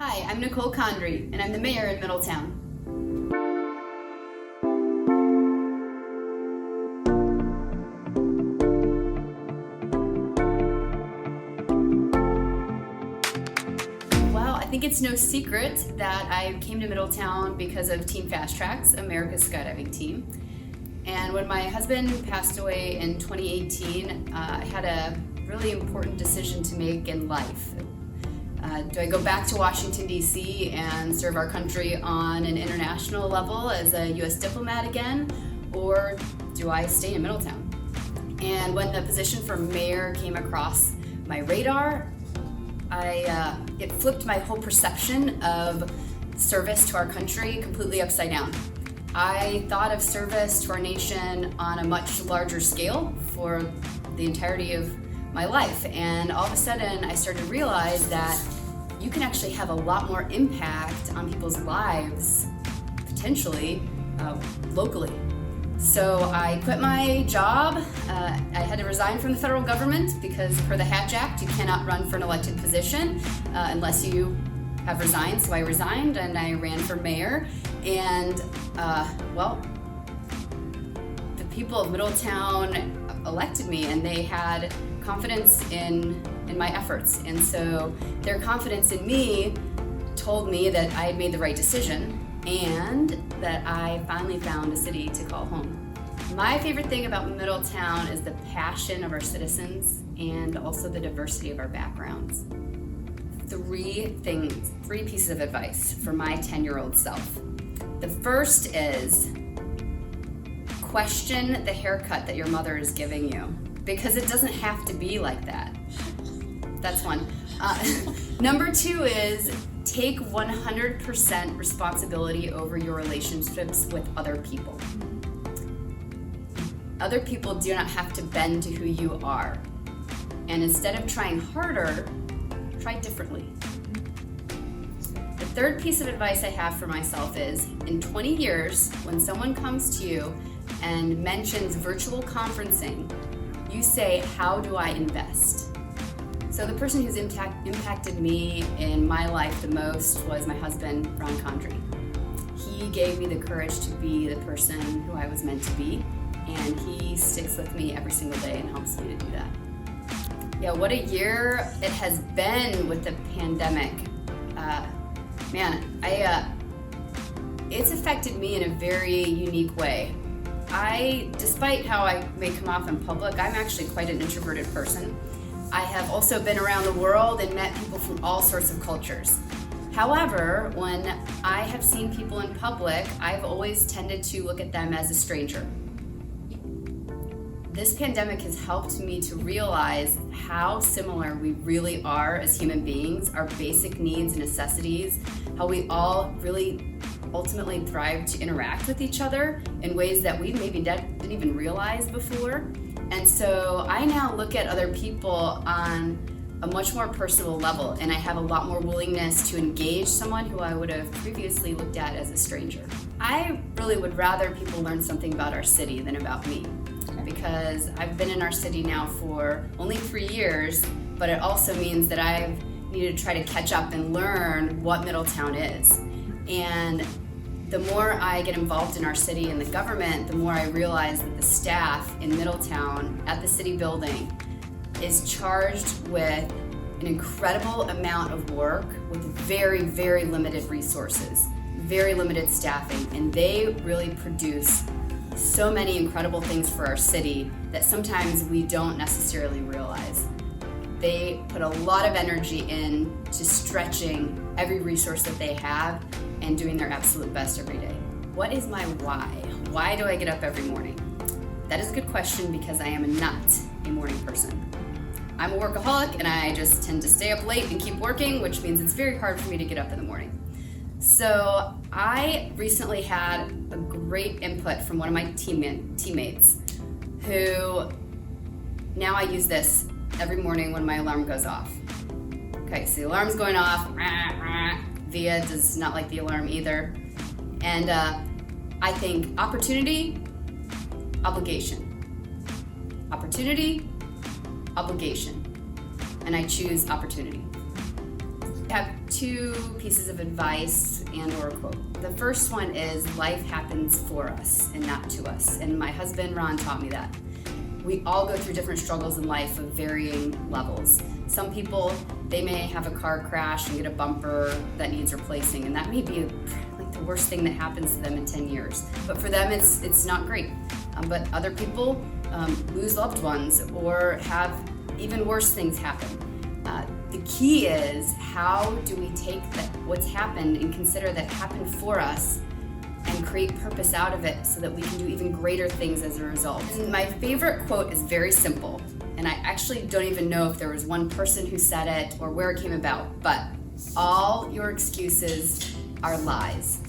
Hi, I'm Nicole Condrey, and I'm the mayor in Middletown. Well, I think it's no secret that I came to Middletown because of Team Fast Track's America's Skydiving Team. And when my husband passed away in 2018, I had a really important decision to make in life. Do I go back to Washington, D.C. and serve our country on an international level as a U.S. diplomat again, or do I stay in Middletown? And when the position for mayor came across my radar, it flipped my whole perception of service to our country completely upside down. I thought of service to our nation on a much larger scale for the entirety of my life, and all of a sudden I started to realize that you can actually have a lot more impact on people's lives, potentially, locally. So I quit my job. I had to resign from the federal government because per the Hatch Act, you cannot run for an elected position unless you have resigned. So I resigned and I ran for mayor. And the people of Middletown elected me, and they had confidence in my efforts. And so their confidence in me told me that I had made the right decision and that I finally found a city to call home. My favorite thing about Middletown is the passion of our citizens and also the diversity of our backgrounds. Three pieces of advice for my 10-year-old self. The first is question the haircut that your mother is giving you, because it doesn't have to be like that. That's one. Number two is take 100% responsibility over your relationships with other people. Other people do not have to bend to who you are. And instead of trying harder, try differently. The third piece of advice I have for myself is, in 20 years, when someone comes to you and mentions virtual conferencing, you say, how do I invest? So the person who's impacted me in my life the most was my husband, Condrey. He gave me the courage to be the person who I was meant to be, and he sticks with me every single day and helps me to do that. Yeah, what a year it has been with the pandemic. It's affected me in a very unique way. Despite how I may come off in public, I'm actually quite an introverted person. I have also been around the world and met people from all sorts of cultures. However, when I have seen people in public, I've always tended to look at them as a stranger. This pandemic has helped me to realize how similar we really are as human beings, our basic needs and necessities, how we all really ultimately thrive to interact with each other in ways that we maybe didn't even realize before. And so I now look at other people on a much more personal level, and I have a lot more willingness to engage someone who I would have previously looked at as a stranger. I really would rather people learn something about our city than about me, because I've been in our city now for only 3 years, but it also means that I've needed to try to catch up and learn what Middletown is. And the more I get involved in our city and the government, the more I realize that the staff in Middletown at the city building is charged with an incredible amount of work with very, very limited resources, very limited staffing, and they really produce so many incredible things for our city that sometimes we don't necessarily realize. They put a lot of energy into stretching every resource that they have and doing their absolute best every day. What is my why? Why do I get up every morning? That is a good question, because I am not a morning person. I'm a workaholic, and I just tend to stay up late and keep working, which means it's very hard for me to get up in the morning. So I recently had a great input from one of my teammates who, now I use this every morning when my alarm goes off. Okay, so the alarm's going off, Via does not like the alarm either. And I think opportunity, obligation. Opportunity, obligation. And I choose opportunity. I have two pieces of advice and or a quote. The first one is life happens for us and not to us. And my husband, Ron, taught me that. We all go through different struggles in life of varying levels. Some people, they may have a car crash and get a bumper that needs replacing, and that may be like the worst thing that happens to them in 10 years. But for them, it's not great. But other people lose loved ones or have even worse things happen. The key is, how do we take what's happened and consider that happened for us and create purpose out of it so that we can do even greater things as a result. And my favorite quote is very simple, and I actually don't even know if there was one person who said it or where it came about, but all your excuses are lies.